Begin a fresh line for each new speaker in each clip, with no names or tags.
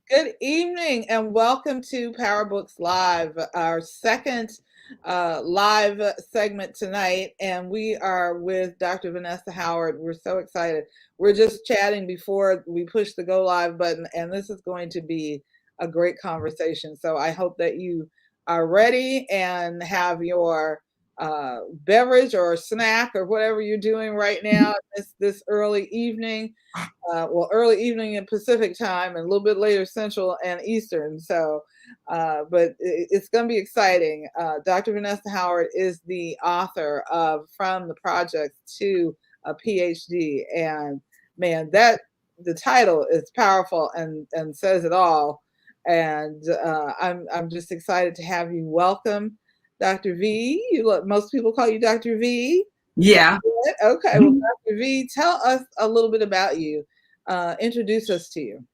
Good evening and welcome to Power Books Live, our second live segment tonight. And we are with Dr. Vanessa Howard. We're so excited. We're just chatting before we push the go live button, and this is going to be a great conversation. So I hope that you are ready and have your beverage or snack or whatever you're doing right now this early evening. Early evening in Pacific time and a little bit later Central and Eastern. So, but it's going to be exciting. Dr. Vanessa Howard is the author of From the Project to a PhD. And man, the title is powerful and says it all. And I'm just excited to have you. Welcome, Dr. V. Most people call you Dr. V.
Yeah.
Okay. Well, Dr. V, tell us a little bit about you. Introduce us to you.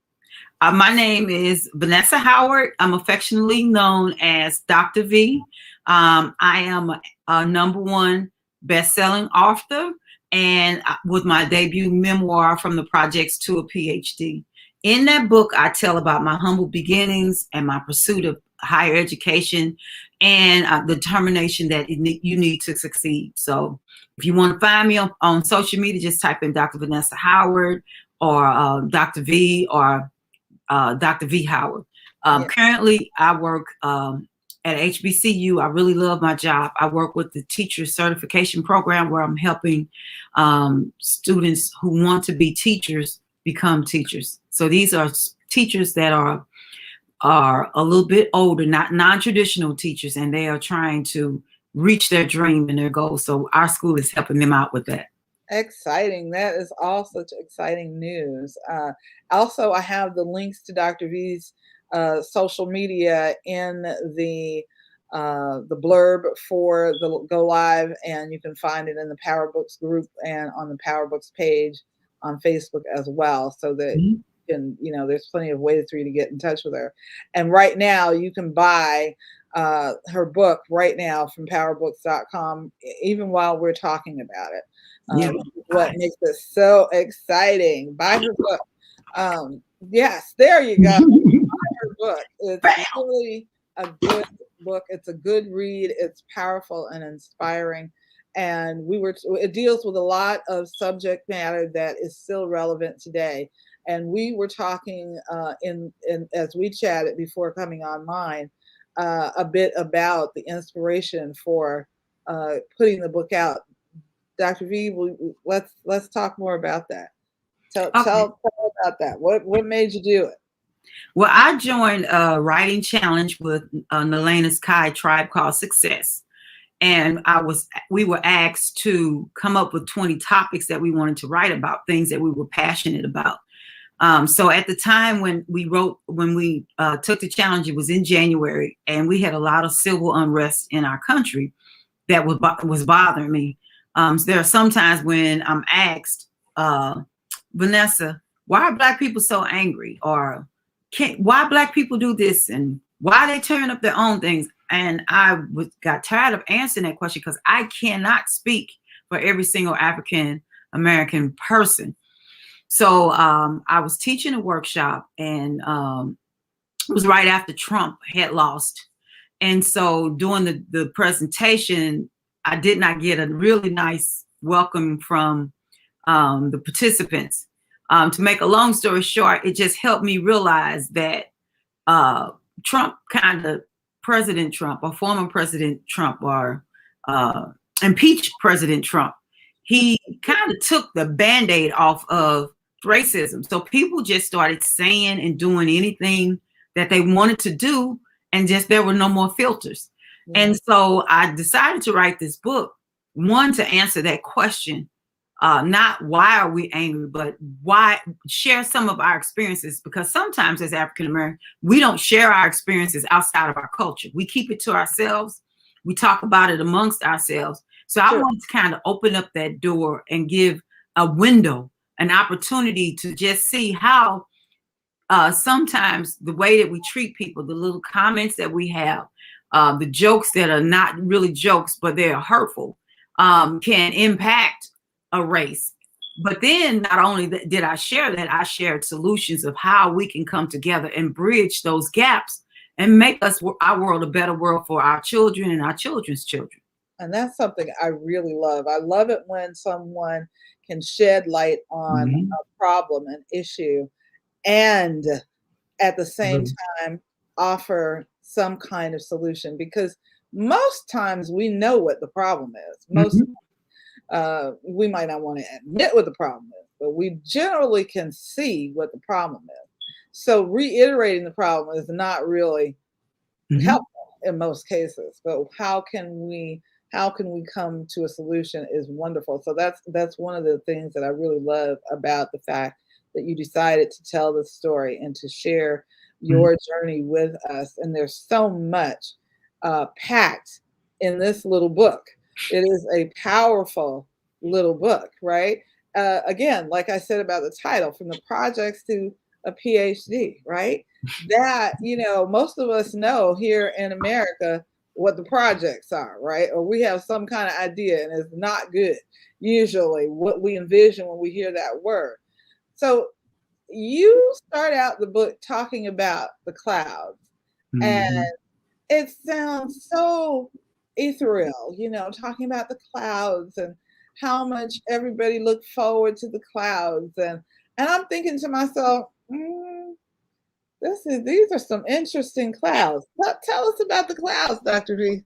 My name is Vanessa Howard. I'm affectionately known as Dr. V. I am a #1 best-selling author, and with my debut memoir, From the Projects to a PhD. In that book, I tell about my humble beginnings and my pursuit of higher education and the determination that you need to succeed. So if you want to find me on social media, just type in Dr. Vanessa Howard or Dr. V or Dr. V Howard. Currently, I work at HBCU. I really love my job. I work with the teacher certification program where I'm helping students who want to be teachers become teachers. So these are teachers that are a little bit older, not non-traditional teachers, and they are trying to reach their dream and their goal. So our school is helping them out with that.
Exciting. That is all such exciting news. Also, I have the links to Dr. V's social media in the blurb for the Go Live, and you can find it in the Power Books group and on the Power Books page on Facebook as well, so that you can, there's plenty of ways for you to get in touch with her. And right now, you can buy her book right now from powerbooks.com, even while we're talking about it. What makes it so exciting. Buy her book. Yes, there you go. Buy her book. It's really a good book. It's a good read. It's powerful and inspiring. And it deals with a lot of subject matter that is still relevant today. And we were talking as we chatted before coming online a bit about the inspiration for putting the book out. Dr. V, let's talk more about that. Tell about that. What made you do it?
Well, I joined a writing challenge with Nelena's Kai Tribe called Success. And we were asked to come up with 20 topics that we wanted to write about, things that we were passionate about. So at the time when we took the challenge, it was in January, and we had a lot of civil unrest in our country that was bothering me. So there are some times when I'm asked, Vanessa, why are Black people so angry? Or why Black people do this? And why they turn up their own things? And I got tired of answering that question because I cannot speak for every single African American person. So I was teaching a workshop, and it was right after Trump had lost. And so during the presentation, I did not get a really nice welcome from the participants. To make a long story short, it just helped me realize that President Trump, or former President Trump, or impeached President Trump, he kind of took the Band-Aid off of racism. So people just started saying and doing anything that they wanted to do, and just there were no more filters. And so I decided to write this book, one, to answer that question, not why are we angry, but why, share some of our experiences, because sometimes as African American, we don't share our experiences outside of our culture. We keep it to ourselves. We talk about it amongst ourselves. So I wanted to kind of open up that door and give a window, an opportunity to just see how sometimes the way that we treat people, the little comments that we have, the jokes that are not really jokes, but they're hurtful, can impact a race. But then not only did I share that, I shared solutions of how we can come together and bridge those gaps and make our world a better world for our children and our children's children.
And that's something I really love. I love it when someone can shed light on
Mhm.
a problem, an issue, and at the same
Mhm.
time offer some kind of solution, because most times we know what the problem is. Most
Mhm.
we might not want to admit what the problem is, but we generally can see what the problem is. So reiterating the problem is not really
Mhm.
helpful in most cases, but how can we come to a solution is wonderful. So that's one of the things that I really love about the fact that you decided to tell the story and to share
Mhm.
your journey with us. And there's so much packed in this little book. It is a powerful little book, right? Again, like I said about the title, from the projects to a PhD, right? That, most of us know here in America what the projects are, right? Or we have some kind of idea, and it's not good, usually, what we envision when we hear that word. So you start out the book talking about the clouds, and
Mhm.
it sounds so ethereal, talking about the clouds and how much everybody looked forward to the clouds. And I'm thinking to myself, these are some interesting clouds. Tell us about the clouds, Dr. V.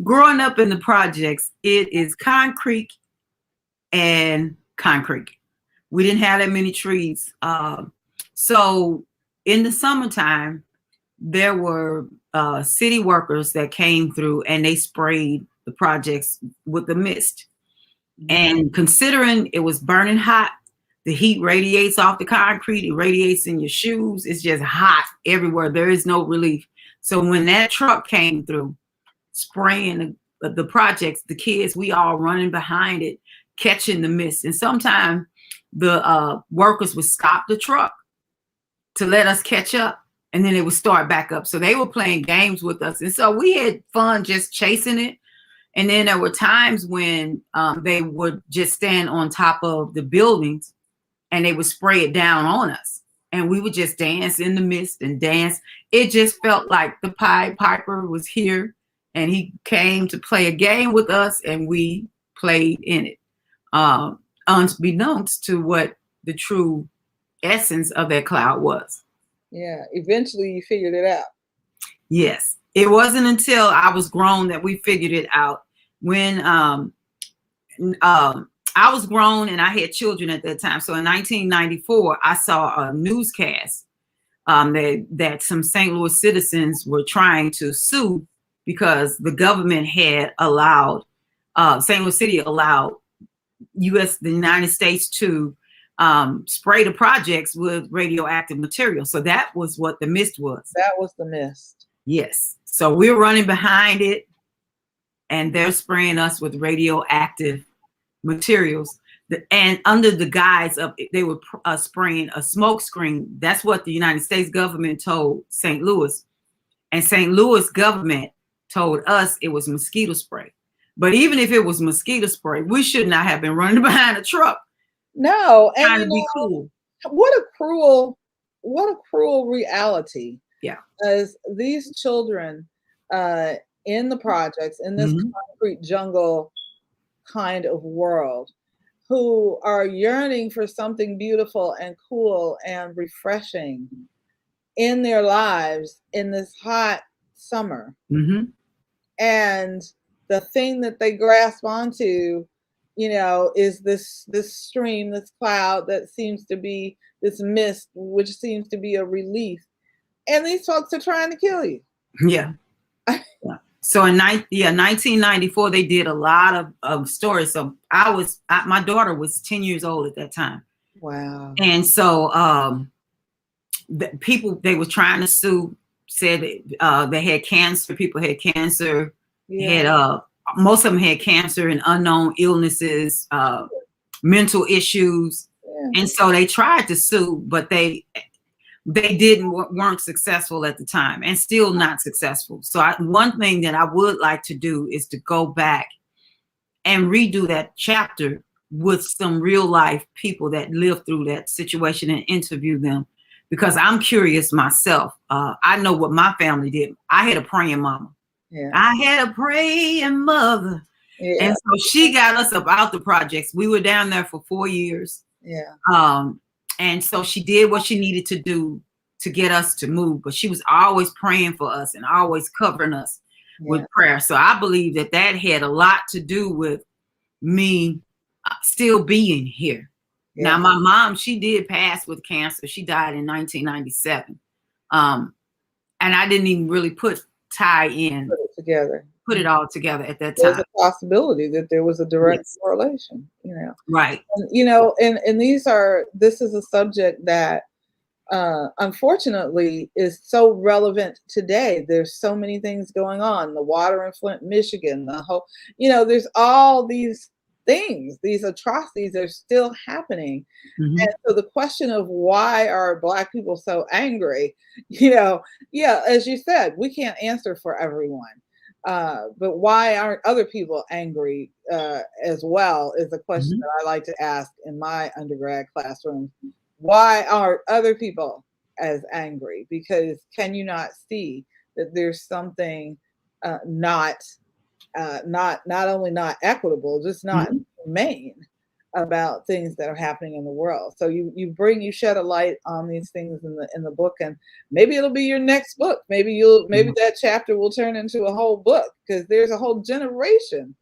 Growing up in the projects, it is concrete and concrete. We didn't have that many trees. So in the summertime, there were city workers that came through and they sprayed the projects with the mist. And considering it was burning hot, the heat radiates off the concrete, it radiates in your shoes. It's just hot everywhere. There is no relief. So when that truck came through, spraying the projects, the kids, we all running behind it, catching the mist. And sometimes the workers would stop the truck to let us catch up, and then it would start back up. So they were playing games with us. And so we had fun just chasing it. And then there were times when they would just stand on top of the buildings and they would spray it down on us. And we would just dance in the mist and dance. It just felt like the Pied Piper was here and he came to play a game with us and we played in it. Unbeknownst to what the true essence of that cloud was.
Yeah, eventually you figured it out.
Yes. It wasn't until I was grown that we figured it out. When I was grown and I had children at that time. So in 1994, I saw a newscast that some St. Louis citizens were trying to sue because the government had allowed, St. Louis City allowed the United States to spray the projects with radioactive material. So that was what the mist was.
That was the mist.
Yes. So we're running behind it and they're spraying us with radioactive materials. And under the guise of they were spraying a smoke screen. That's what the United States government told St. Louis. And St. Louis government told us it was mosquito spray. But even if it was mosquito spray, we should not have been running behind a truck
No, and
trying to be cool.
what a cruel reality.
Yeah.
As these children in the projects, in this
Mhm.
concrete jungle kind of world, who are yearning for something beautiful and cool and refreshing in their lives in this hot summer.
Mhm.
And the thing that they grasp onto, is this stream, this cloud that seems to be this mist, which seems to be a relief. And these folks are trying to kill you.
Yeah. Yeah. So in 1994, they did a lot of stories. So my daughter was 10 years old at that time.
Wow.
And so the people they were trying to sue said they had cancer. People had cancer.
Yeah.
Had most of them had cancer and unknown illnesses, mental issues,
Yeah.
and so they tried to sue, but they weren't successful at the time, and still not successful. So one thing that I would like to do is to go back and redo that chapter with some real life people that lived through that situation and interview them, because I'm curious myself. I know what my family did. I had a praying mama.
Yeah.
I had a praying mother.
Yeah.
And so she got us about the projects. We were down there for 4 years.
Yeah.
And so she did what she needed to do to get us to move, but she was always praying for us and always covering us with prayer. So I believe that that had a lot to do with me still being here.
Yeah.
Now, my mom, she did pass with cancer. She died in 1997. And I didn't even really put it all together at that time.
There's a possibility that there was a direct correlation,
Right.
And, this is a subject that unfortunately is so relevant today. There's so many things going on. The water in Flint, Michigan, the whole, there's all these things, these atrocities are still happening.
Mm-hmm.
And so the question of why are Black people so angry, as you said, we can't answer for everyone. But why aren't other people angry as well is a question that I like to ask in my undergrad classroom. Why aren't other people as angry? Because can you not see that there's something not only not equitable, just not humane about things that are happening in the world? So you shed a light on these things in the book, and maybe it'll be your next book. Maybe that chapter will turn into a whole book, because there's a whole generation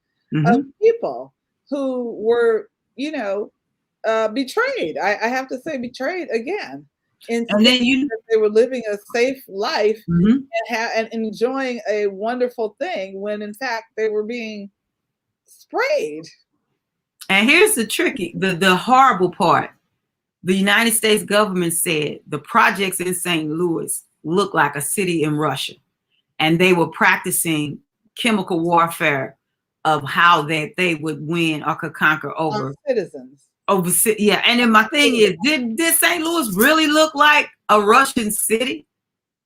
of people who were, betrayed. I have to say betrayed again. And then they were living a safe life and enjoying a wonderful thing when in fact they were being sprayed.
And here's the horrible part. The United States government said the projects in St. Louis looked like a city in Russia, and they were practicing chemical warfare of how they would win or could conquer over
citizens.
Yeah, and then my thing is, did St. Louis really look like a Russian city?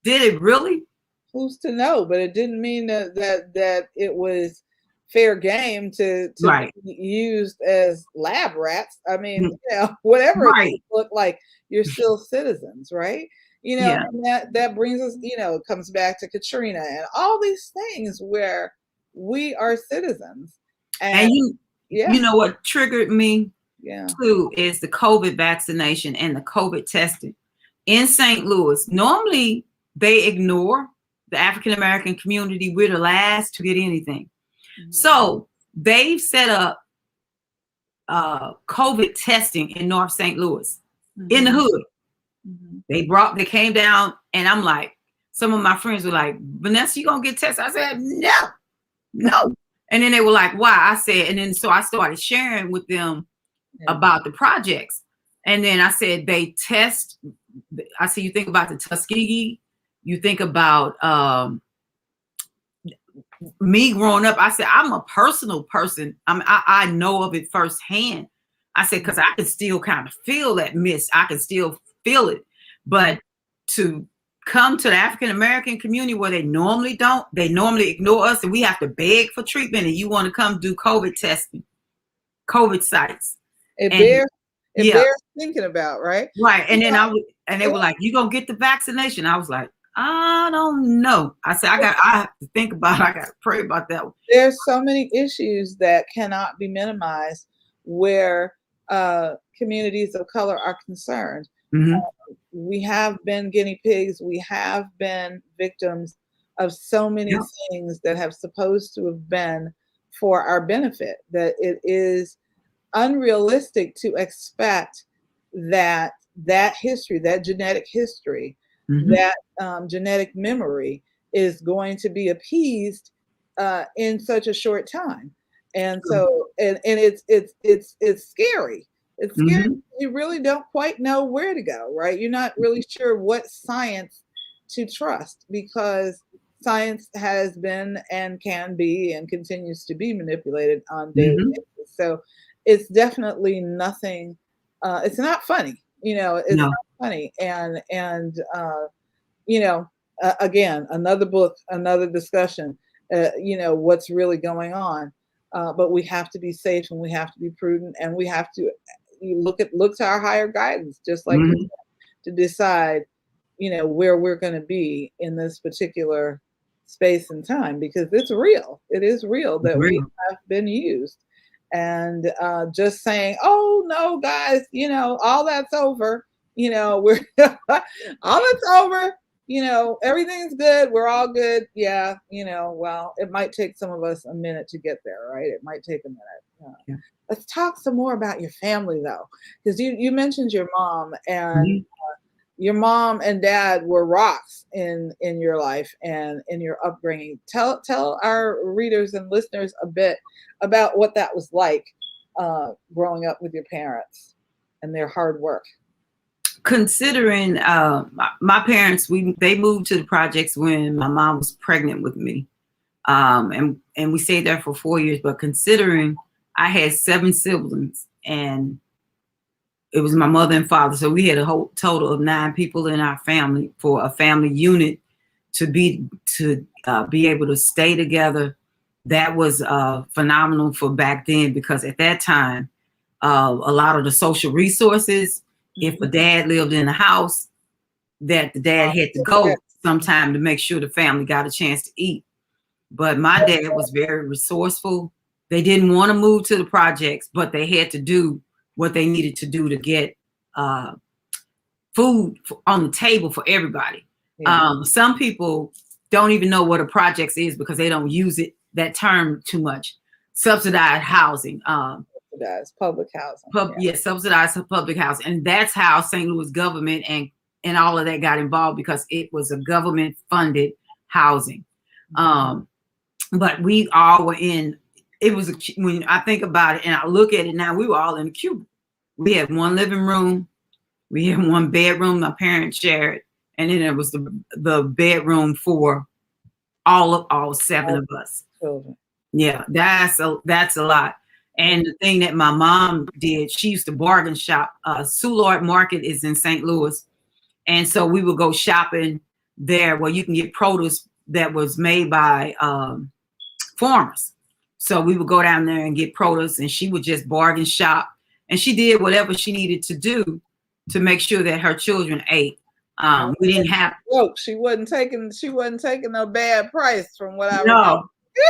Did it really?
Who's to know? But it didn't mean that it was fair game to be used as lab rats. I mean, whatever it looked like, you're still citizens, right? And that brings us, it comes back to Katrina and all these things where we are citizens.
And you know what triggered me? Too, is the COVID vaccination and the COVID testing in St. Louis. Normally, they ignore the African American community. We're the last to get anything. So they've set up COVID testing in North St. Louis, in the hood. They came down, and I'm like, some of my friends were like, Vanessa, you gonna get tested? I said, no. And then they were like, why? I said, and then so I started sharing with them about the projects. And then I said, they test. I said, you think about the Tuskegee, you think about me growing up. I said, I'm a personal person. I know of it firsthand. I said, because I can still kind of feel that mist. I can still feel it. But to come to the African American community where they normally ignore us, and we have to beg for treatment, and you want to come do COVID testing, COVID sites.
It bears thinking about, right?
Right. And then they were like, you gonna get the vaccination? I was like, I don't know. I said, I have to think about it. I got to pray about that one.
There's so many issues that cannot be minimized where communities of color are concerned. We have been guinea pigs. We have been victims of so many things that have supposed to have been for our benefit, that it is unrealistic to expect that history, that genetic history, that genetic memory is going to be appeased in such a short time. And so, and it's scary. It's scary. You really don't quite know where to go, right? You're not really sure what science to trust, because science has been and can be and continues to be manipulated on daily basis. So it's definitely nothing. It's not funny, it's not funny. And again, another book, another discussion, what's really going on. but we have to be safe and we have to be prudent and we have to look to our higher guidance, just like you
Mhm.
said, to decide, where we're going to be in this particular space and time, because it's real. It is real that we
Real.
have been used. And just saying, oh no, guys, all that's over. We're all that's over. Everything's good. We're all good. Yeah. Well, it might take some of us a minute to get there, right? It might take a minute.
Yeah.
Let's talk some more about your family, though, because you mentioned your mom, and
Mhm.
your mom and dad were rocks in your life and in your upbringing. Tell our readers and listeners a bit about what that was like, growing up with your parents and their hard work.
Considering my parents, they moved to the projects when my mom was pregnant with me, and we stayed there for 4 years. But considering I had 7 siblings, and it was my mother and father, so we had a whole total of 9 people in our family for a family unit to be able to stay together. That was phenomenal for back then, because at that time, a lot of the social resources, if a dad lived in a house, that the dad had to go sometime to make sure the family got a chance to eat. But my dad was very resourceful. They didn't want to move to the projects, but they had to do what they needed to do to get uh, food on the table for everybody.
Yeah.
Some people don't even know what a projects is because they don't use that term too much. Subsidized housing.
Subsidized public housing.
Subsidized public housing. And that's how St. Louis government and all of that got involved, because it was a government funded housing. But we all were in, when I think about it and I look at it now, we were all in a cubicle. We had one living room, we had one bedroom my parents shared, and then there was the bedroom for all 7 of us.
Children.
Yeah, that's a lot. And the thing that my mom did, she used to bargain shop. Soulard Market is in St. Louis. And so we would go shopping there where you can get produce that was made by farmers. So we would go down there and get produce, and she would just bargain shop. And she did whatever she needed to do to make sure that her children ate. We didn't have.
Look, she wasn't taking a bad price from what I remember.
No.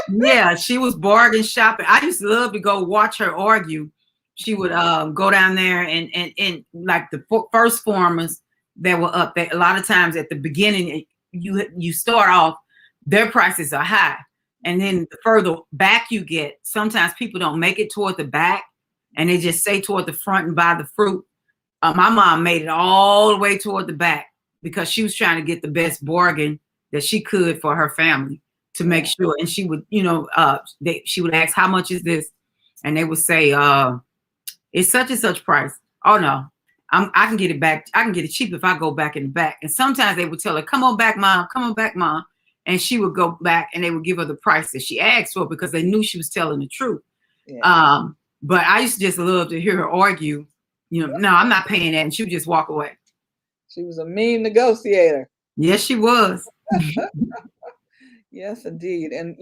Yeah, she was bargain shopping. I used to love to go watch her argue. She would go down there and like the first farmers that were up there. A lot of times at the beginning, you start off, their prices are high, and then the further back you get, sometimes people don't make it toward the back, and they just stay toward the front and buy the fruit. My mom made it all the way toward the back because she was trying to get the best bargain that she could for her family, to make sure. And she would, she would ask, how much is this? And they would say, it's such and such price. Oh no, I can get it back. I can get it cheap if I go back in the back. And sometimes they would tell her, come on back, mom, come on back, mom. And she would go back and they would give her the price that she asked for, because they knew she was telling the truth. Yeah. But I used to just love to hear her argue, no, I'm not paying that. And she would just walk away.
She was a mean negotiator.
Yes, she was.
Yes, indeed. And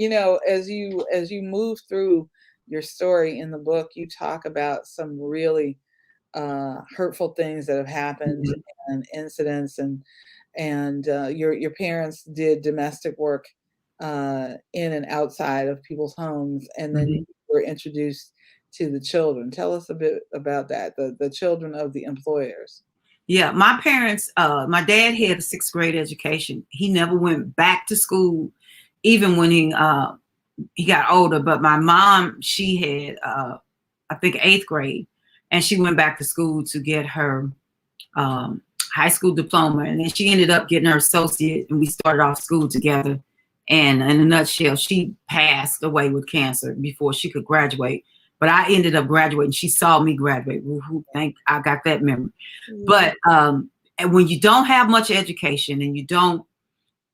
as you move through your story in the book, you talk about some really hurtful things that have happened, and incidents, and your parents did domestic work in and outside of people's homes, and then you were introduced to the children. Tell us a bit about that, the children of the employers.
Yeah, my parents, my dad had a 6th grade education. He never went back to school, even when he got older. But my mom, she had, I think, 8th grade, and she went back to school to get her high school diploma. And then she ended up getting her associate, and we started off school together. And in a nutshell, she passed away with cancer before she could graduate. But I ended up graduating. She saw me graduate. I got that memory. But and when you don't have much education and you don't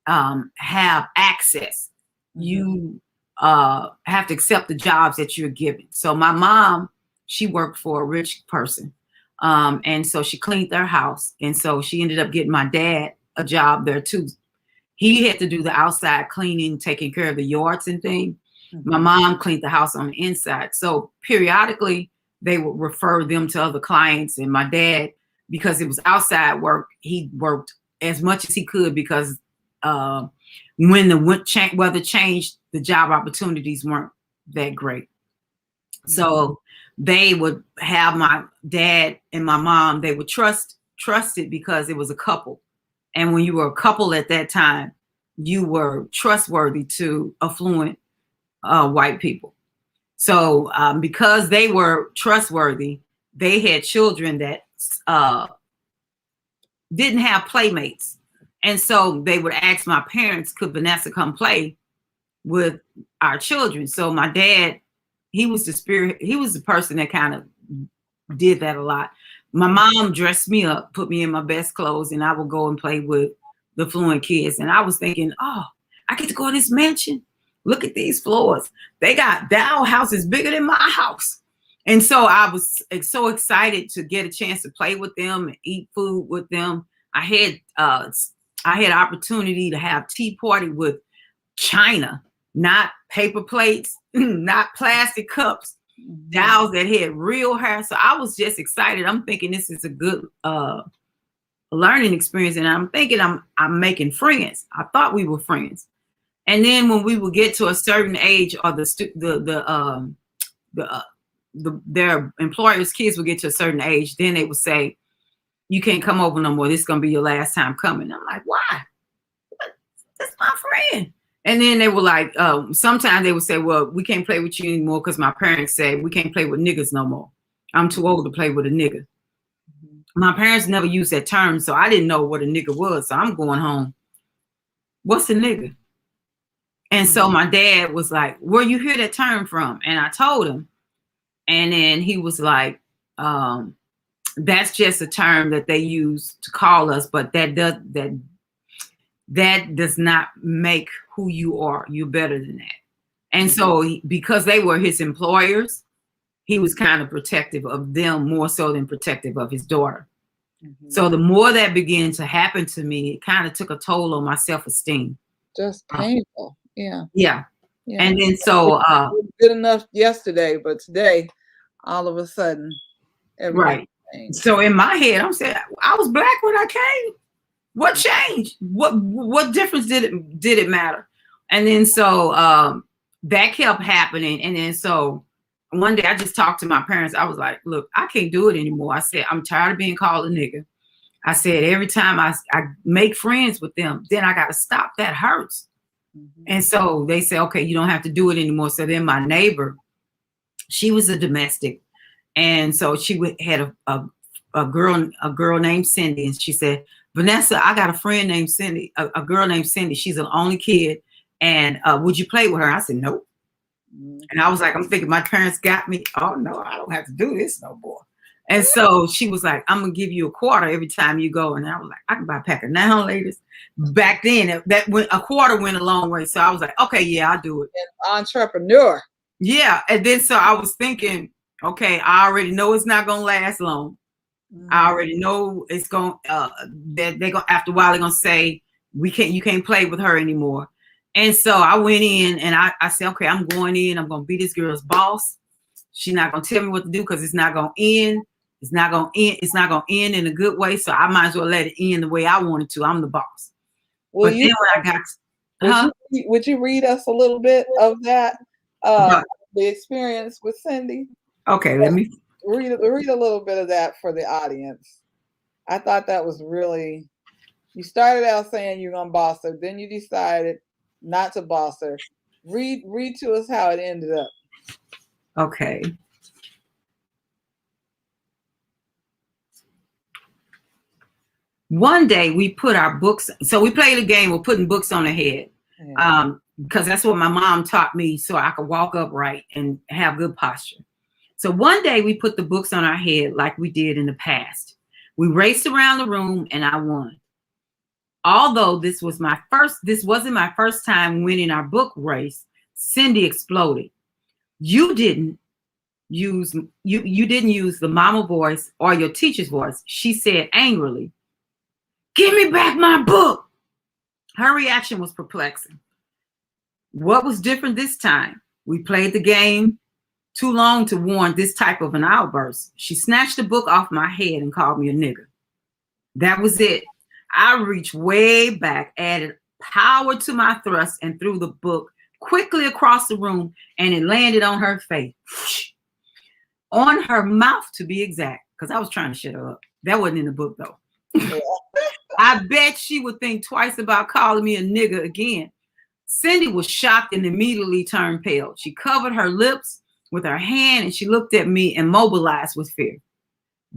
have access, you have to accept the jobs that you're given. So my mom, she worked for a rich person. And so she cleaned their house. And so she ended up getting my dad a job there too. He had to do the outside cleaning, taking care of the yards and things. My mom cleaned the house on the inside. So periodically they would refer them to other clients. And my dad, because it was outside work, he worked as much as he could because when the weather changed, the job opportunities weren't that great. So they would have my dad and my mom, they would trust it because it was a couple. And when you were a couple at that time, you were trustworthy to affluent white people. So because they were trustworthy, they had children that didn't have playmates. And so they would ask my parents, could Vanessa come play with our children? So my dad, he was the spirit. He was the person that kind of did that a lot. My mom dressed me up, put me in my best clothes, and I would go and play with the fluent kids. And I was thinking, oh, I get to go to this mansion. Look at these floors. That house is bigger than my house. And so I was so excited to get a chance to play with them and eat food with them. I had opportunity to have tea party with china, not paper plates, not plastic cups, dolls that had real hair. So I was just excited. I'm thinking this is a good learning experience, and I'm thinking I'm making friends. I thought we were friends. And then when we would get to a certain age, or their employers' kids would get to a certain age, then they would say, "You can't come over no more. This is gonna be your last time coming." I'm like, "Why? That's my friend." And then they were like, sometimes they would say, "Well, we can't play with you anymore because my parents say we can't play with niggas no more. I'm too old to play with a nigga." My parents never used that term, so I didn't know what a nigga was. So I'm going home. What's a nigga? And so my dad was like, "Where you hear that term from?" And I told him. And then he was like, "That's just a term that they use to call us, but that does not make who you are. You're better than that." And so because they were his employers, he was kind of protective of them more so than protective of his daughter. So the more that began to happen to me, it kind of took a toll on my self-esteem.
Just painful. Yeah.
Yeah. And then so
good enough yesterday, but today, all of a sudden, everything
right.
changed.
So in my head, I'm saying, I was black when I came. What changed? What difference did it matter? And then so that kept happening. And then so one day I just talked to my parents. I was like, "Look, I can't do it anymore." I said, "I'm tired of being called a nigga." I said, "Every time I make friends with them, then I got to stop. That hurts." And so they said, "Okay, you don't have to do it anymore." So then my neighbor, she was a domestic. And so she had a girl named Cindy. And she said, "Vanessa, I got a friend named Cindy, a girl named Cindy. She's an only kid. And would you play with her?" I said, "Nope." And I was like, I'm thinking my parents got me. Oh no, I don't have to do this no more. And so she was like, "I'm gonna give you a quarter every time you go." And I was like, "I can buy a pack of now, ladies." Back then, a quarter went a long way. So I was like, "Okay, yeah, I'll do it."
An entrepreneur.
Yeah. And then so I was thinking, okay, I already know it's not gonna last long. I already know it's going that they're gonna, after a while they're gonna say you can't play with her anymore. And so I went in and I said, "Okay, I'm going in. I'm gonna be this girl's boss. She's not gonna tell me what to do because it's not gonna end. It's not gonna end. It's not gonna end in a good way. So I might as well let it end the way I wanted to. I'm the boss." But then when I got
would you read us a little bit of that the experience with Cindy?
Okay, let me
read a little bit of that for the audience. I thought that was really. You started out saying you're gonna boss her, then you decided not to boss her. Read to us how it ended up.
Okay. One day we put our books, so we played a game of putting books on the head. Because that's what my mom taught me, so I could walk upright and have good posture. So one day we put the books on our head like we did in the past. We raced around the room and I won. Although this wasn't my first time winning our book race, Cindy exploded. You didn't use the mama voice or your teacher's voice. She said angrily, "Give me back my book." Her reaction was perplexing. What was different this time? We played the game too long to warrant this type of an outburst. She snatched the book off my head and called me a nigger. That was it. I reached way back, added power to my thrust, and threw the book quickly across the room, and it landed on her face. On her mouth, to be exact, because I was trying to shut her up. That wasn't in the book, though. I bet she would think twice about calling me a nigger again. Cindy was shocked and immediately turned pale. She covered her lips with her hand, and she looked at me immobilized with fear.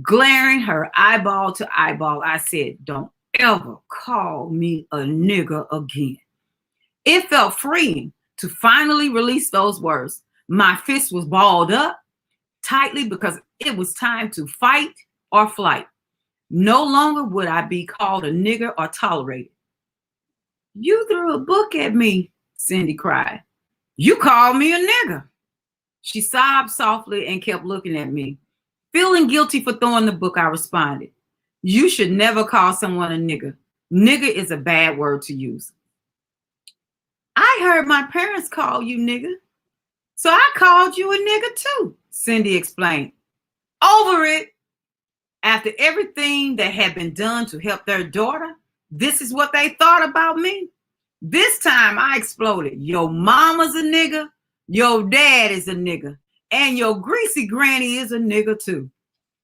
Glaring her eyeball to eyeball, I said, "Don't ever call me a nigger again." It felt freeing to finally release those words. My fist was balled up tightly because it was time to fight or flight. No longer would I be called a nigger or tolerated. "You threw a book at me," Cindy cried. "You called me a nigger." She sobbed softly and kept looking at me. Feeling guilty for throwing the book, I responded, "You should never call someone a nigger. Nigger is a bad word to use." "I heard my parents call you nigger, so I called you a nigger too," Cindy explained. Over it. After everything that had been done to help their daughter, this is what they thought about me. This time I exploded. Your mama's a nigger, your dad is a nigger, and your greasy granny is a nigger too.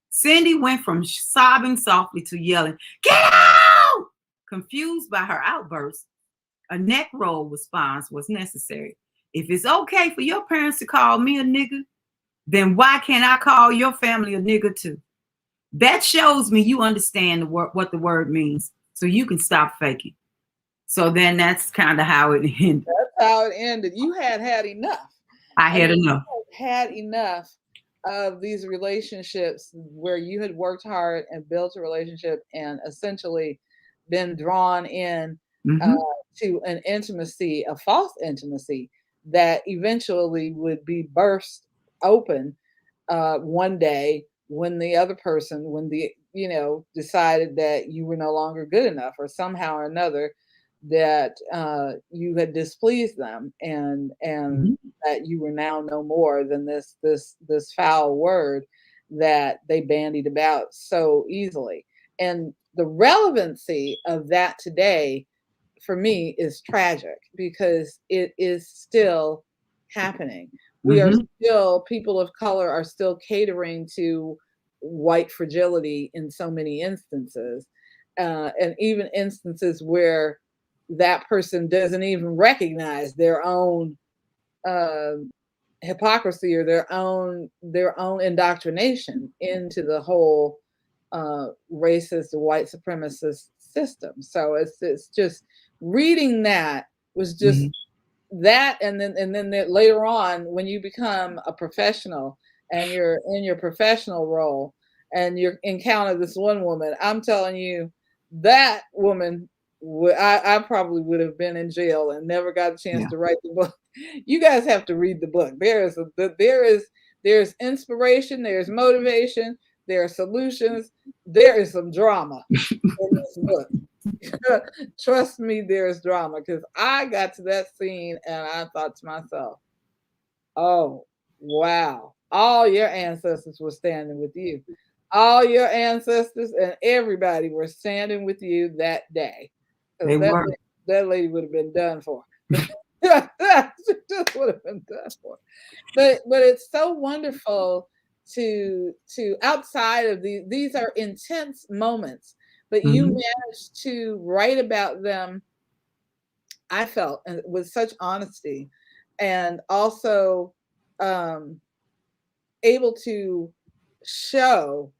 Cindy went from sobbing softly to yelling, "Get out!" Confused by her outburst, a neck roll response was necessary. If it's okay for your parents to call me a nigger, then why can't I call your family a nigger too? That shows me you understand the what the word means, so you can stop faking. So then that's kind of how it ended.
That's how it ended. You had enough.
I had enough.
Had enough of these relationships where you had worked hard and built a relationship and essentially been drawn in to an intimacy, a false intimacy that eventually would be burst open one day when the other person, when decided that you were no longer good enough, or somehow or another that you had displeased them, and that you were now no more than this foul word that they bandied about so easily. And the relevancy of that today for me is tragic because it is still happening. We are still, people of color are still catering to white fragility in so many instances, and even instances where that person doesn't even recognize their own uh, hypocrisy or their own indoctrination into the whole racist white supremacist system. So it's just reading that was just that, and then later on when you become a professional and you're in your professional role and you encounter this one woman, I'm telling you, that woman, I probably would have been in jail and never got a chance to write the book. You guys have to read the book. There's inspiration, there's motivation, there are solutions, there is some drama in this book. Trust me, there's drama, because I got to that scene and I thought to myself, oh, wow, all your ancestors were standing with you. All your ancestors and everybody were standing with you that day.
They were.
That lady would have been done for. Just would have been done for. But it's so wonderful to outside of these are intense moments, but you managed to write about them, I felt, with such honesty, and also able to show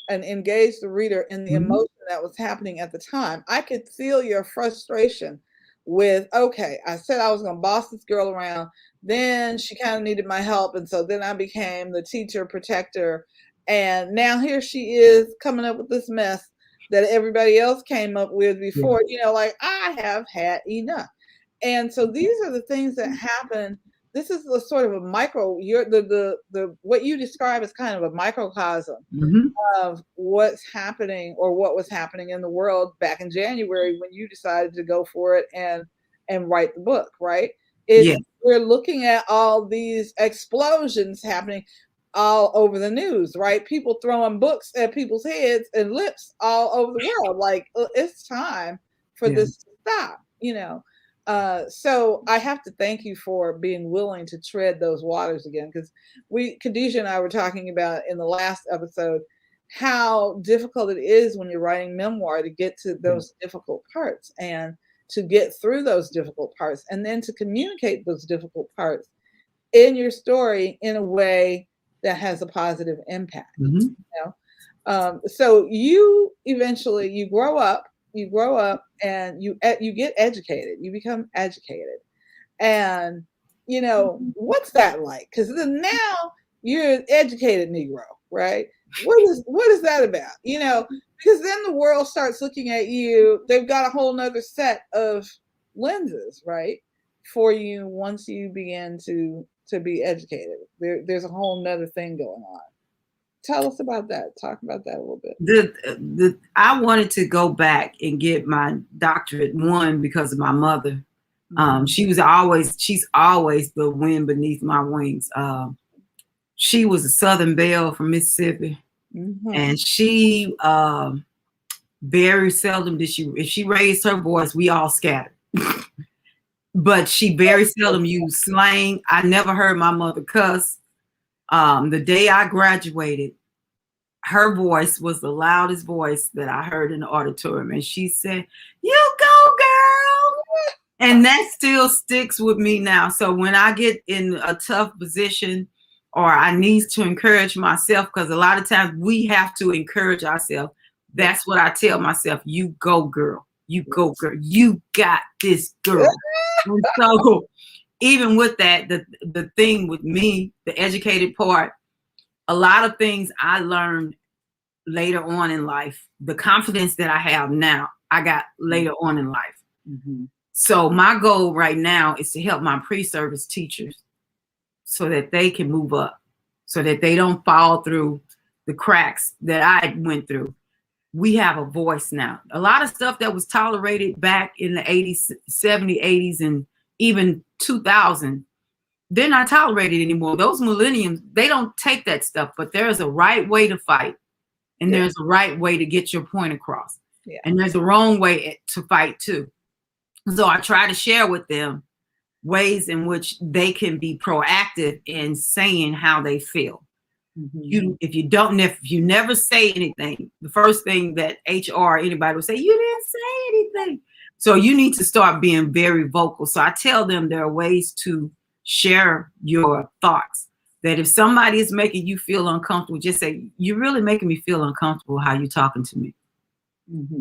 and engage the reader in the emotion that was happening at the time. I could feel your frustration with, okay, I said I was going to boss this girl around. Then she kind of needed my help. And so then I became the teacher protector. And now here she is coming up with this mess that everybody else came up with before. Like, I have had enough. And so these are the things that happen. This is the sort of a micro, the what you describe as kind of a microcosm of what's happening, or what was happening in the world back in January when you decided to go for it and write the book, right?
Yeah.
We're looking at all these explosions happening all over the news, right? People throwing books at people's heads and lips all over the world. Like, it's time for
Yeah.
this to stop, you know. So I have to thank you for being willing to tread those waters again, because Khadijah and I were talking about in the last episode how difficult it is when you're writing memoir to get to those difficult parts and to get through those difficult parts and then to communicate those difficult parts in your story in a way that has a positive impact.
Mm-hmm.
You know? So you eventually you grow up and you get educated, you become educated. And you know, what's that like? Because then now you're an educated Negro, right? What is that about? You know, because then the world starts looking at you, they've got a whole nother set of lenses, right? For you once you begin to be educated. There's a whole nother thing going on. Tell us about that. Talk about that a little bit.
I wanted to go back and get my doctorate, one, because of my mother. She's always the wind beneath my wings. She was a Southern Belle from Mississippi, and she very seldom did if she raised her voice, we all scattered. But she very seldom used slang. I never heard my mother cuss. The day I graduated, her voice was the loudest voice that I heard in the auditorium. And she said, "You go, girl." And that still sticks with me now. So when I get in a tough position or I need to encourage myself, because a lot of times we have to encourage ourselves. That's what I tell myself. You go, girl. You go, girl. You got this, girl. And so even with that, the thing with me, the educated part, a lot of things I learned later on in life, the confidence that I have now, I got later on in life. So my goal right now is to help my pre-service teachers so that they can move up, so that they don't fall through the cracks that I went through. We have a voice now. A lot of stuff that was tolerated back in the 80s, 70s, 80s, and even 2000, they're not tolerated anymore. Those millenniums, they don't take that stuff, but there's a right way to fight. And there's a right way to get your point across. And there's a wrong way to fight too. So I try to share with them ways in which they can be proactive in saying how they feel. If you never say anything, the first thing that HR or anybody will say, you didn't say anything. So you need to start being very vocal. So I tell them there are ways to share your thoughts. That if somebody is making you feel uncomfortable, just say, you're really making me feel uncomfortable how you're talking to me.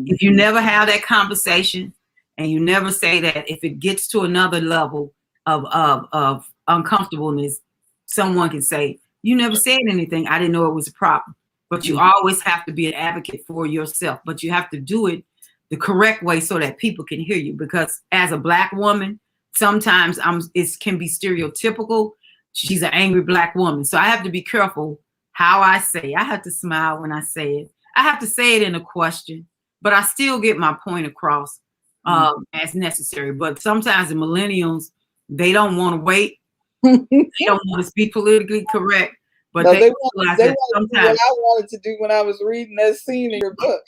If you never have that conversation and you never say that, if it gets to another level of uncomfortableness, someone can say, you never said anything. I didn't know it was a problem. But you always have to be an advocate for yourself. But you have to do it the correct way so that people can hear you. Because as a Black woman, sometimes it can be stereotypical. She's an angry Black woman. So I have to be careful how I say. I have to smile when I say it. I have to say it in a question, but I still get my point across as necessary. But sometimes the millennials, they don't want to wait. They don't want to be politically correct. But
no,
they
want to do what I wanted to do when I was reading that scene in your book.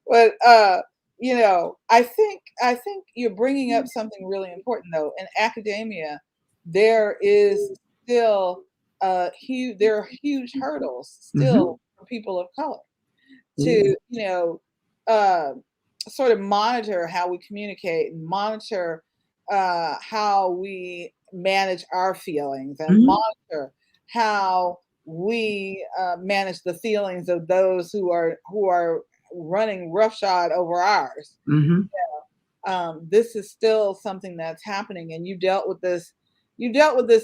But you know, I think you're bringing up something really important though. In academia, there is still there are huge hurdles still for people of color to sort of monitor how we communicate and monitor how we manage our feelings and monitor how we manage the feelings of those who are running roughshod over ours. This is still something that's happening, and you dealt with this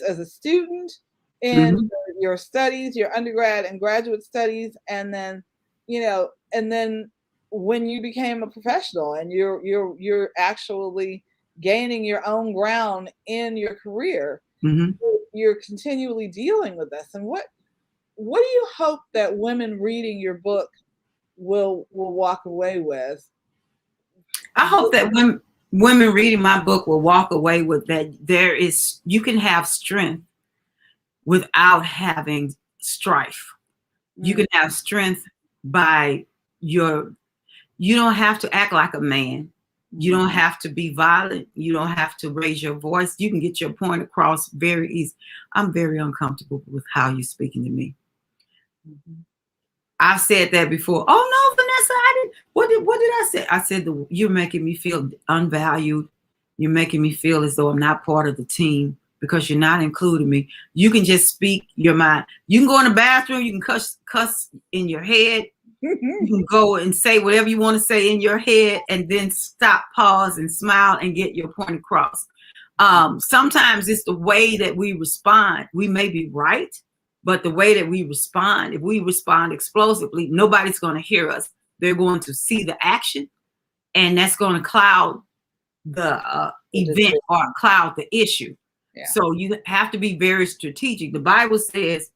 as a student in your studies, your undergrad and graduate studies, and then when you became a professional and you're actually gaining your own ground in your career, you're continually dealing with this. And what do you hope that women reading your book will walk away with?
I hope that women reading my book will walk away with that you can have strength without having strife. You can have strength by you don't have to act like a man. You don't have to be violent. You don't have to raise your voice. You can get your point across very easy. I'm very uncomfortable with how you're speaking to me. I've said that before. Oh no, Vanessa, I didn't. What did I say? I said you're making me feel unvalued. You're making me feel as though I'm not part of the team because you're not including me. You can just speak your mind. You can go in the bathroom. You can cuss in your head. You can go and say whatever you want to say in your head, and then stop, pause, and smile and get your point across. Sometimes it's the way that we respond. We may be right, but the way that we respond, if we respond explosively, nobody's going to hear us. They're going to see the action, and that's going to cloud the event or cloud the issue. Yeah. So you have to be very strategic. The Bible says,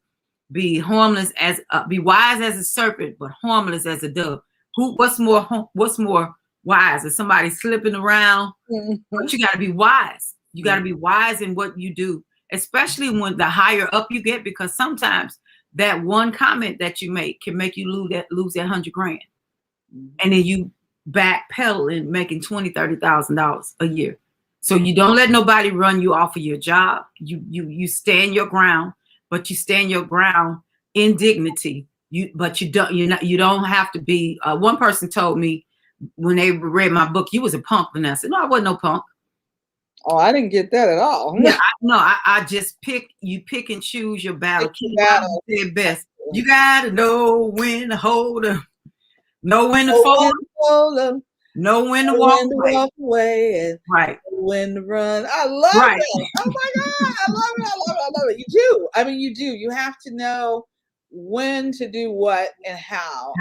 be wise as a serpent, but harmless as a dove. What's more wise? Is somebody slipping around? But you got to be wise. You got to be wise in what you do, especially when the higher up you get, because sometimes that one comment that you make can make you lose that $100,000, and then you backpedal in making $20,000, $30,000 a year. So you don't let nobody run you off of your job. You stand your ground. But you stand your ground in dignity. You don't have to be. One person told me when they read my book, "You was a punk, Vanessa." No, I wasn't no punk.
Oh, I didn't get that at all.
Yeah, I just pick and choose your battle. King said best. You gotta know when to hold them, know when to fold them, know when to walk
away, and
right,
when to run. I love it. Oh my God, I love it. I love it. You do. I mean, you do. You have to know when to do what and how.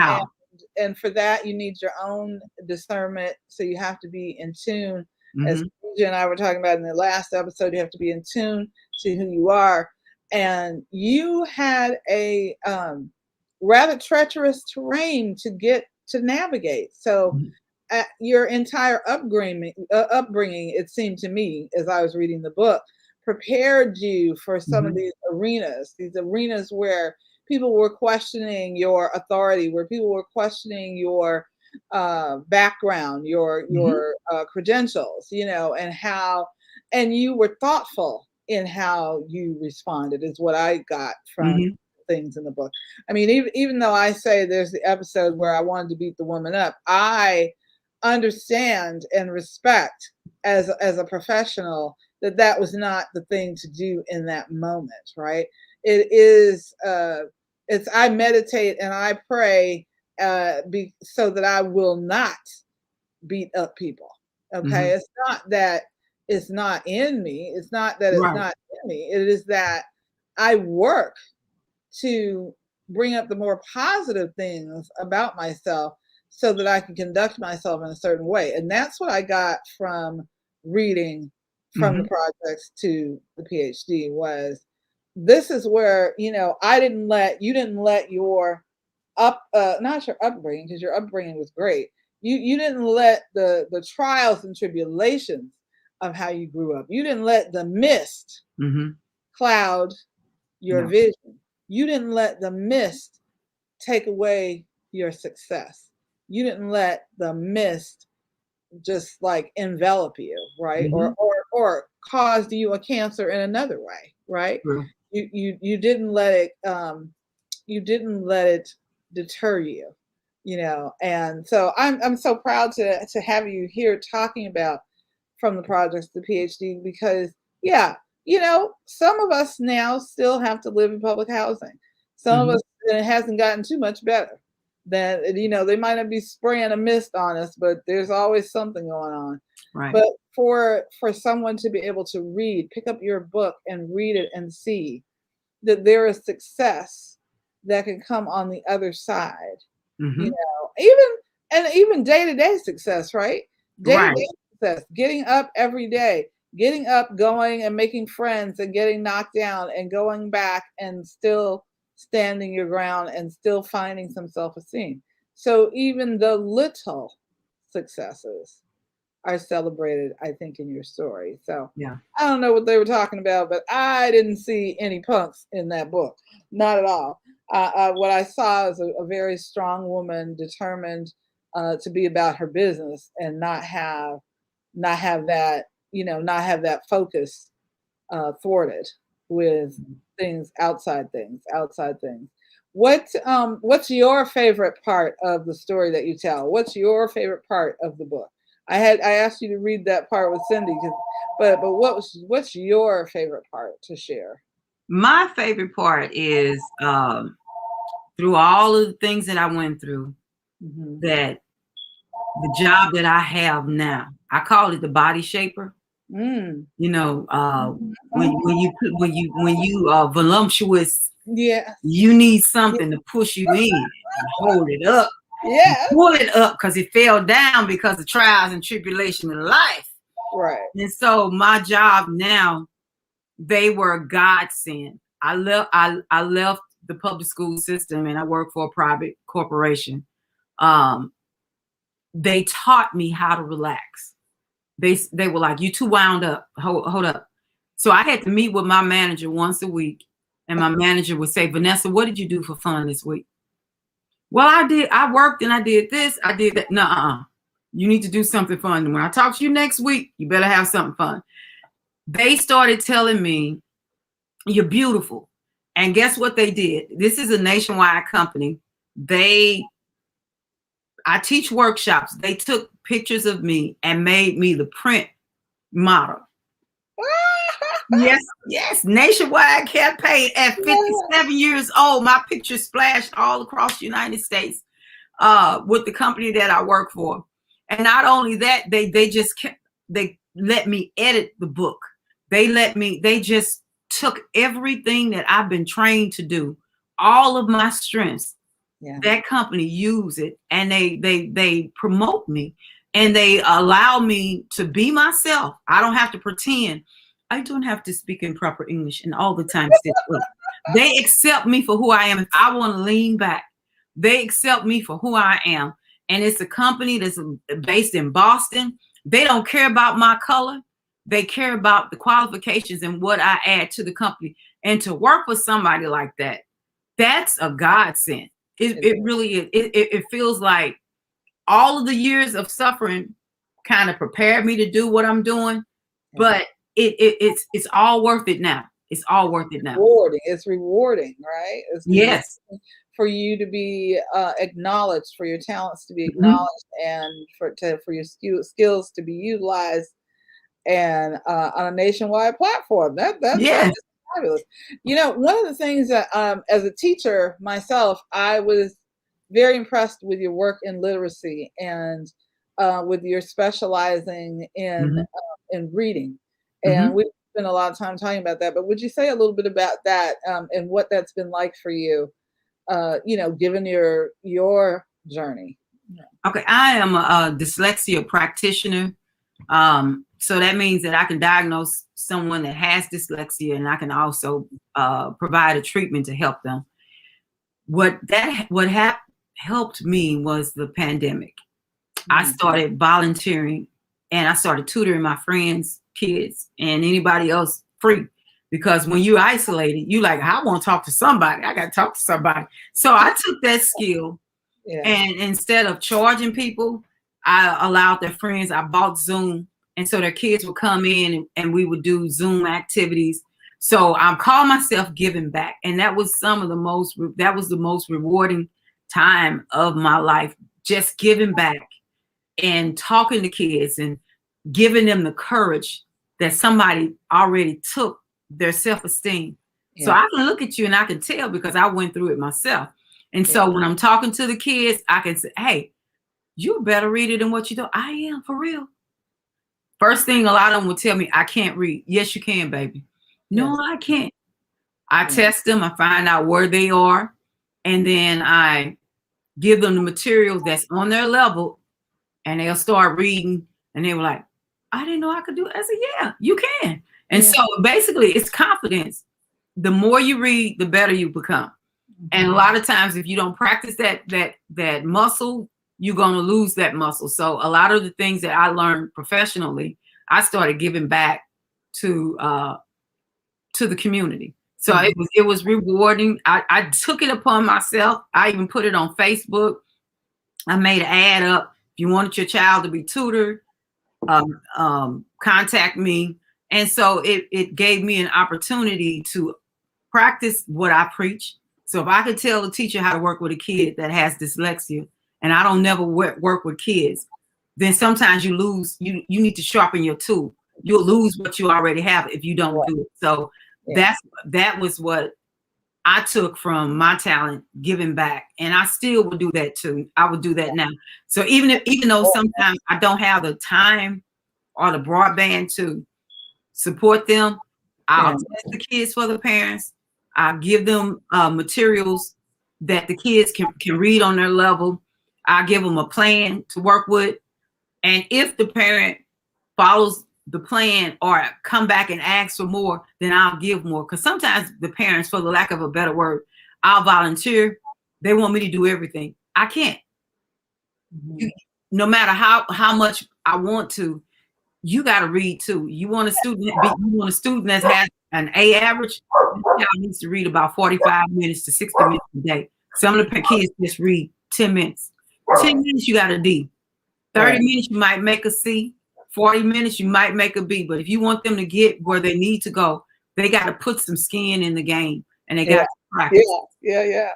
And for that, you need your own discernment. So you have to be in tune. As Pooja and I were talking about in the last episode, you have to be in tune to who you are. And you had a rather treacherous terrain to navigate. So your entire upbringing, it seemed to me, as I was reading the book, prepared you for some of these arenas where people were questioning your authority, where people were questioning your background, your credentials, and you were thoughtful in how you responded, is what I got from things in the book. I mean, even though I say there's the episode where I wanted to beat the woman up, I understand and respect as a professional that was not the thing to do in that moment, right? It is I meditate and I pray so that I will not beat up people. Okay. It's not that it's not in me. It's not that it's not in me. It is that I work to bring up the more positive things about myself so that I can conduct myself in a certain way. And that's what I got from reading from the projects to the PhD was, this is where, you didn't let your not your upbringing, because your upbringing was great. You didn't let the trials and tribulations of how you grew up. You didn't let the mist cloud your vision. You didn't let the mist take away your success. You didn't let the mist just like envelop you, right? Or caused you a cancer in another way, right? You didn't let it deter you, and so I'm so proud to have you here talking about from the projects to the PhD, because some of us now still have to live in public housing. Some of us, it hasn't gotten too much better. That they might not be spraying a mist on us, but there's always something going on.
Right.
But for someone to be able to pick up your book and read it and see that there is success that can come on the other side, even day-to-day success, right? Day-to-day success, getting up every day, getting up, going and making friends and getting knocked down and going back and still standing your ground and still finding some self-esteem. So even the little successes are celebrated, I think, in your story. So
Yeah.
I don't know what they were talking about, but I didn't see any punks in that book. Not at all. What I saw is a very strong woman determined to be about her business and not have that, not have that focus thwarted with outside things. What's your favorite part of the story that you tell? What's your favorite part of the book? I asked you to read that part with Cindy, but what's your favorite part to share?
My favorite part is through all of the things that I went through,
Hmm.
that the job that I have now, I call it the body shaper.
Mm.
You know,
Mhm, mhm.
when you are voluptuous,
Yes.
you need
Ye-
something to push you in and hold it up and
Yes.
pull it up because it fell down because of trials and tribulation in life.
Right.
And so my job now, they were a godsend. I left the public school system and I work for a private corporation. Um, they taught me how to relax. They were like, you too wound up. Hold up. So I had to meet with my manager once a week, and my manager would say, Vanessa, what did you do for fun this week? Well, I worked and I did this, I did that. Nuh-uh. You need to do something fun. When I talk to you next week, you better have something fun. They started telling me, you're beautiful. And guess what they did? This is a nationwide company. They I teach workshops. They took pictures of me and made me the print model. Yes, yes, nationwide campaign at
Yeah.
57 years old. My picture splashed all across the United States with the company that I work for. And not only that, they let me edit the book. They just took everything that I've been trained to do, all of my strengths.
Yeah.
That company use it, and they promote me, and they allow me to be myself. I don't have to pretend. I don't have to speak in proper English and all the time sit up. They accept me for who I am. If I want to lean back, they accept me for who I am. And it's a company that's based in Boston. They don't care about my color. They care about the qualifications and what I add to the company. And to work with somebody like that, that's a godsend.
It
It really is. It feels like all of the years of suffering kind of prepared me to do what I'm doing,
Yeah.
but it's all worth it now. It's all worth it now.
Rewarding. It's rewarding, right? It's rewarding
Yes.
for you to be acknowledged, for your talents to be
Mhm.
acknowledged, and for your skills to be utilized, and on a nationwide platform. That's
Yes.
just fabulous. One of the things that, as a teacher myself, I was very impressed with your work in literacy and with your specializing
Mhm.
in reading. And
Mhm.
we spent a lot of time talking about that. But would you say a little bit about that and what that's been like for you? Given your journey. Yeah.
Okay, I am a dyslexia practitioner. So that means that I can diagnose someone that has dyslexia, and I can also provide a treatment to help them. What helped me was the pandemic. I
Mm.
started volunteering and I started tutoring my friends, kids, and anybody else free. Because when you isolated, you like, I want to talk to somebody. I got to talk to somebody. So I took that skill,
Yeah.
and instead of charging people, I allowed their friends, I bought Zoom. And so their kids would come in and we would do Zoom activities. So I call myself giving back. And that was that was the most rewarding time of my life, just giving back and talking to kids and giving them the courage that somebody already took their self-esteem. So
Yeah.
I can look at you and I can tell because I went through it myself. And
Yeah.
so when I'm talking to the kids, I can say, hey, you're a better reader than what you do. I am, for real. First thing a lot of them will tell me, I can't read. Yes, you can, baby. No,
Yes.
I can't. I
Yeah.
test them, I find out where they are, and then I give them the materials that's on their level, and they'll start reading, and they were like, I didn't know I could do it. I said, yeah, you can. And
Yeah.
so basically it's confidence. The more you read, the better you become. And a
Mhm.
lot of times if you don't practice that muscle, you're going to lose that muscle. So a lot of the things that I learned professionally, I started giving back to the community. So it was rewarding. I took it upon myself. I even put it on Facebook. I made an ad up. If you wanted your child to be tutored, contact me. And so it gave me an opportunity to practice what I preach. So if I could tell a teacher how to work with a kid that has dyslexia, and I don't never work with kids, then sometimes you lose. You need to sharpen your tool. You'll lose what you already have if you don't do it. So that was what I took from my talent, giving back, and I still would do that too. I would do that now. So even though sometimes I don't have the time or the broadband to support them, I'll test the kids for the parents. I'll give them materials that the kids can read on their level. I'll give them a plan to work with, and if the parent follows the plan or come back and ask for more, then I'll give more. Because sometimes the parents, for the lack of a better word, I'll volunteer. They want me to do everything. I can't. No matter how much I want to, you got to read too. You want a student that has an A average, that child needs to read about 45 minutes to 60 minutes a day. Some of the kids just read 10 minutes. 10 minutes, you got a D. 30 minutes, you might make a C. 40 minutes, you might make a B. But if you want them to get where they need to go, they got to put some skin in the game, and they got to practice.
Yeah.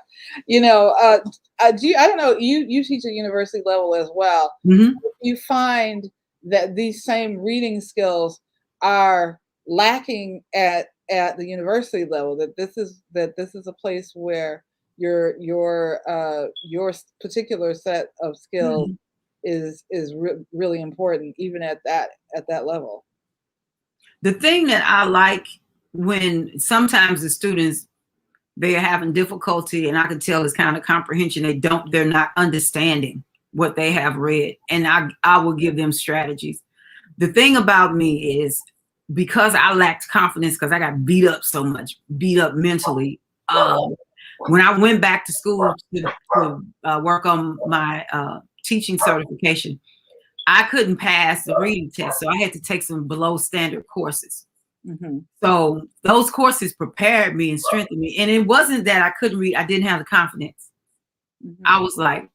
You know, I don't know, you teach at university level as well. You find that these same reading skills are lacking at the university level, that this is a place where your particular set of skills is really important, even at that level.
The thing that I like, when sometimes the students, they are having difficulty, and I can tell it's kind of comprehension. They're not understanding what they have read, and I will give them strategies. The thing about me is, because I lacked confidence, because I got beat up so much, beat up mentally. When I went back to school to work on my teaching certification, I couldn't pass the reading test. So I had to take some below standard courses. So those courses prepared me and strengthened me. And it wasn't that I couldn't read. I didn't have the confidence. I was like,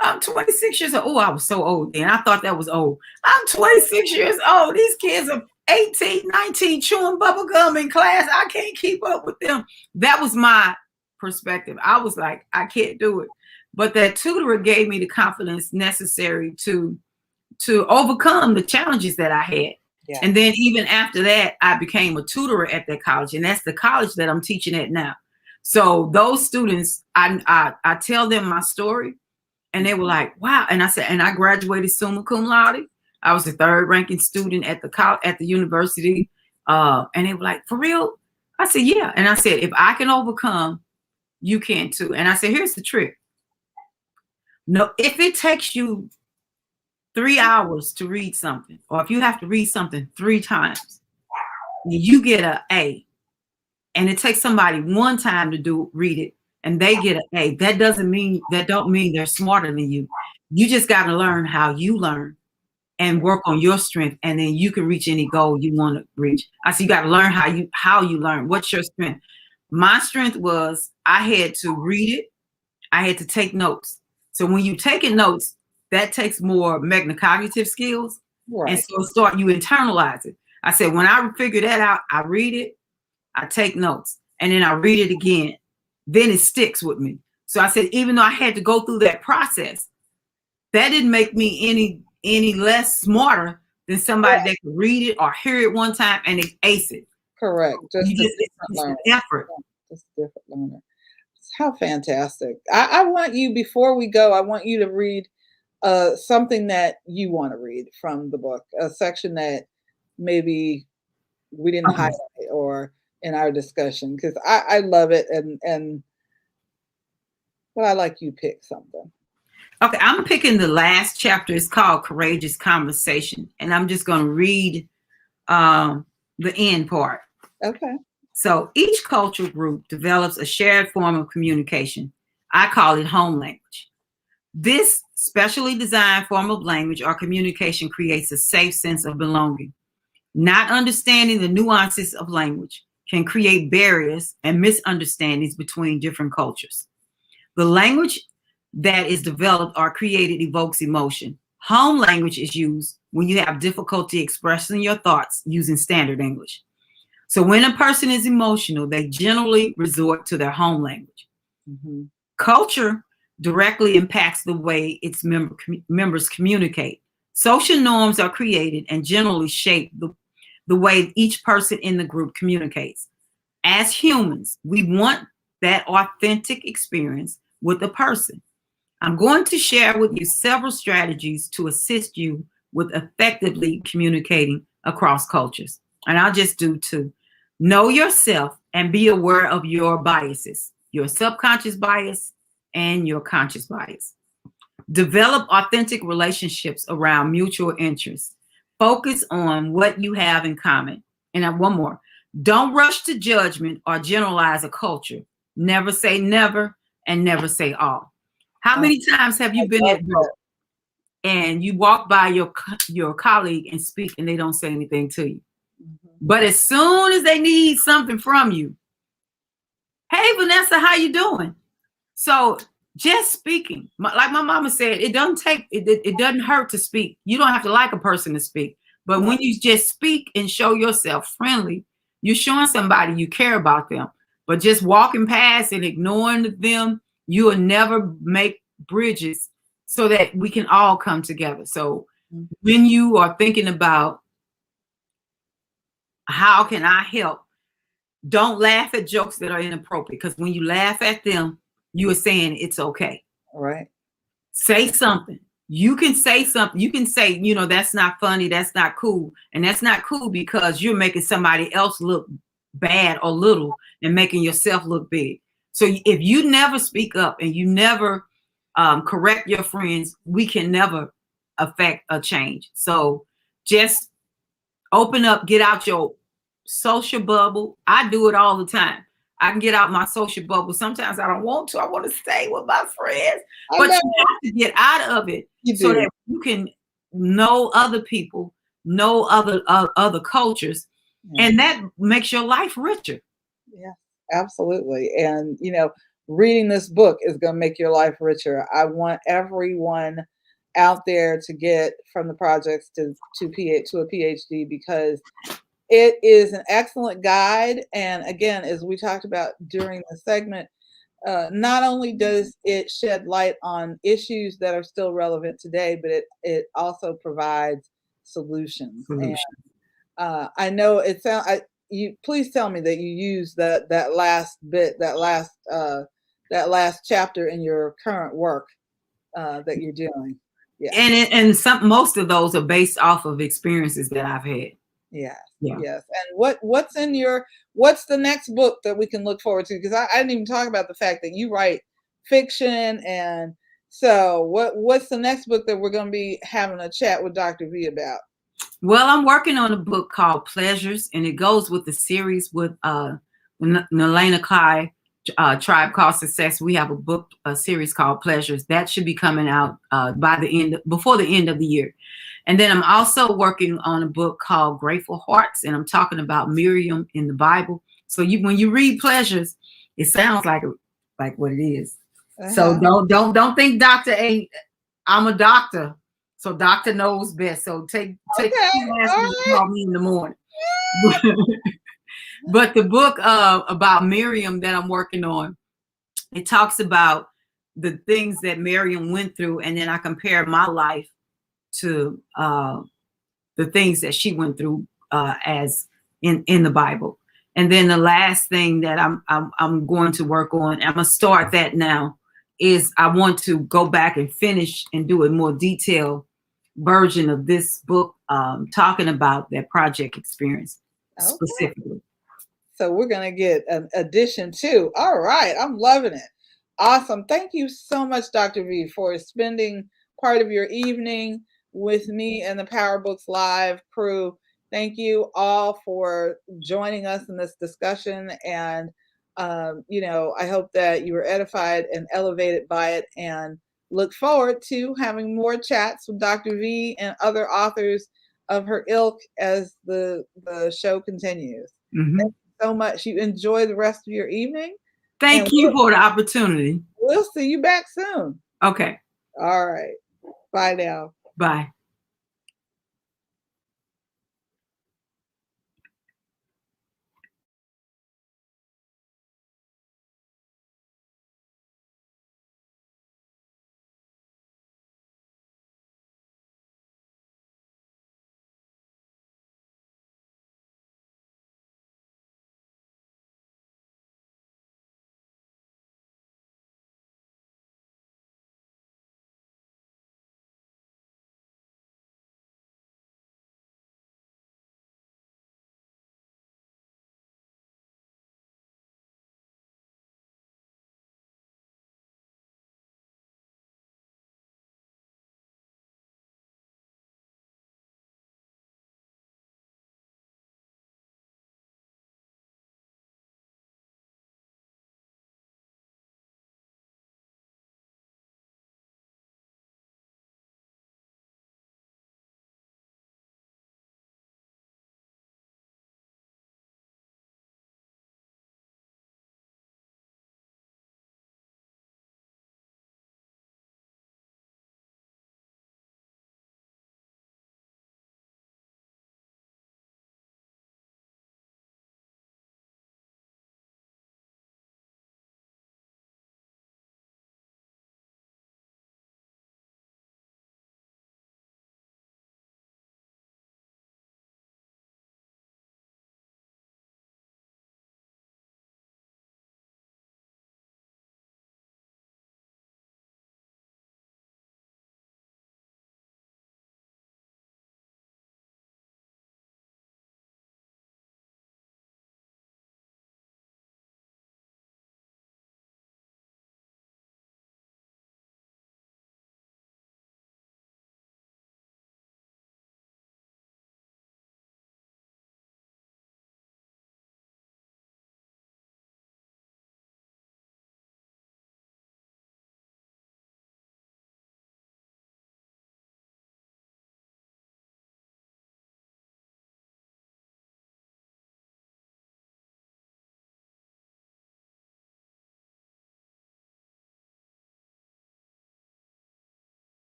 I'm 26 years old. Oh, I was so old then. I thought that was old. I'm 26 years old. These kids are 18, 19, chewing bubble gum in class. I can't keep up with them. That was my perspective. I was like, I can't do it. But that tutor gave me the confidence necessary to overcome the challenges that I had. And then even after that, I became a tutor at that college, and that's the college that I'm teaching at now. So those students, I tell them my story, and they were like, wow. And I said, and I graduated summa cum laude. I was the third ranking student at the university. And they were like, for real? I said, yeah. And I said, if I can overcome, you can too. And I said, here's the trick. No, if it takes you 3 hours to read something, or if you have to read something 3 times, you get an A, and it takes somebody 1 time to read it, and they get an A. That don't mean they're smarter than you. You just got to learn how you learn and work on your strength, and then you can reach any goal you want to reach. I see you got to learn how you learn. What's your strength? My strength was, I had to read it. I had to take notes. So when you're taking notes, that takes more metacognitive skills. And so you internalize it. I said, when I figure that out, I read it, I take notes, and then I read it again. Then it sticks with me. So I said, even though I had to go through that process, that didn't make me any less smarter than somebody that could read it or hear it 1 time and ace it.
Correct. Just
an effort.
Just a different learner. How fantastic. I want you, before we go, I want you to read something that you want to read from the book, a section that maybe we didn't highlight or in our discussion, because I love it, and well, I like you pick something.
Okay, I'm picking the last chapter. It's called Courageous Conversation, and I'm just going to read the end part.
Okay.
So each cultural group develops a shared form of communication. I call it home language. This specially designed form of language or communication creates a safe sense of belonging. Not understanding the nuances of language can create barriers and misunderstandings between different cultures. The language that is developed or created evokes emotion. Home language is used when you have difficulty expressing your thoughts using standard English. So when a person is emotional, they generally resort to their home language.
Mm-hmm.
Culture directly impacts the way its members communicate. Social norms are created and generally shape the way each person in the group communicates. As humans, we want that authentic experience with a person. I'm going to share with you several strategies to assist you with effectively communicating across cultures. And I'll just do two. Know yourself and be aware of your biases, your subconscious bias and your conscious bias. Develop authentic relationships around mutual interests. Focus on what you have in common. And one more. Don't rush to judgment or generalize a culture. Never say never and never say all. How many times have you been at work and you walk by your colleague and speak and they don't say anything to you?
Mm-hmm.
But as soon as they need something from you, hey, Vanessa, how you doing? So just speaking, like my mama said, it doesn't hurt to speak. You don't have to like a person to speak. But when you just speak and show yourself friendly, you're showing somebody you care about them. But just walking past and ignoring them, you will never make bridges so that we can all come together. So when you are thinking about how can I help, don't laugh at jokes that are inappropriate, because when you laugh at them, you are saying it's okay.
Right.
Say something. You can say something. You can say, that's not funny. That's not cool. And that's not cool because you're making somebody else look bad or little and making yourself look big. So if you never speak up and you never correct your friends, we can never affect a change. So just open up, get out your social bubble. I do it all the time. I can get out my social bubble. Sometimes I don't want to. I want to stay with my friends. But you have to get out of it so that you can know other people, know other cultures, and that makes your life richer.
Yeah, absolutely. And, reading this book is going to make your life richer. I want everyone out there to get from the projects to a PhD, because it is an excellent guide. And again, as we talked about during the segment, not only does it shed light on issues that are still relevant today, but it also provides solutions. And I know it sounds. You please tell me that you use that last bit, that last chapter in your current work that you're doing. Yeah.
And most of those are based off of experiences that I've had.
Yes. Yeah. Yes. And what's the next book that we can look forward to? Because I didn't even talk about the fact that you write fiction. And so what's the next book that we're going to be having a chat with Dr. V about?
Well, I'm working on a book called Pleasures, and it goes with the series with Nalena Kai, Tribe Called Success. We have a series called Pleasures that should be coming out before the end of the year. And then I'm also working on a book called Grateful Hearts, and I'm talking about Miriam in the Bible. So when you read Pleasures, it sounds like what it is. So don't think doctor ain't. I'm a doctor, so doctor knows best. So take and call me in the morning. But the book about Miriam that I'm working on, it talks about the things that Miriam went through, and then I compare my life to the things that she went through as in the Bible. And then the last thing that I'm going to work on, I'm gonna start that now, is I want to go back and finish and do a more detailed version of this book, talking about that project experience specifically.
So we're going to get an addition too. All right. I'm loving it. Awesome. Thank you so much, Dr. V, for spending part of your evening with me and the Power Books Live crew. Thank you all for joining us in this discussion. And, I hope that you were edified and elevated by it. And look forward to having more chats with Dr. V and other authors of her ilk as the show continues. Thank you so much. You enjoy the rest of your evening.
Thank you for the opportunity.
We'll see you back soon.
Okay.
All right. Bye now.
Bye.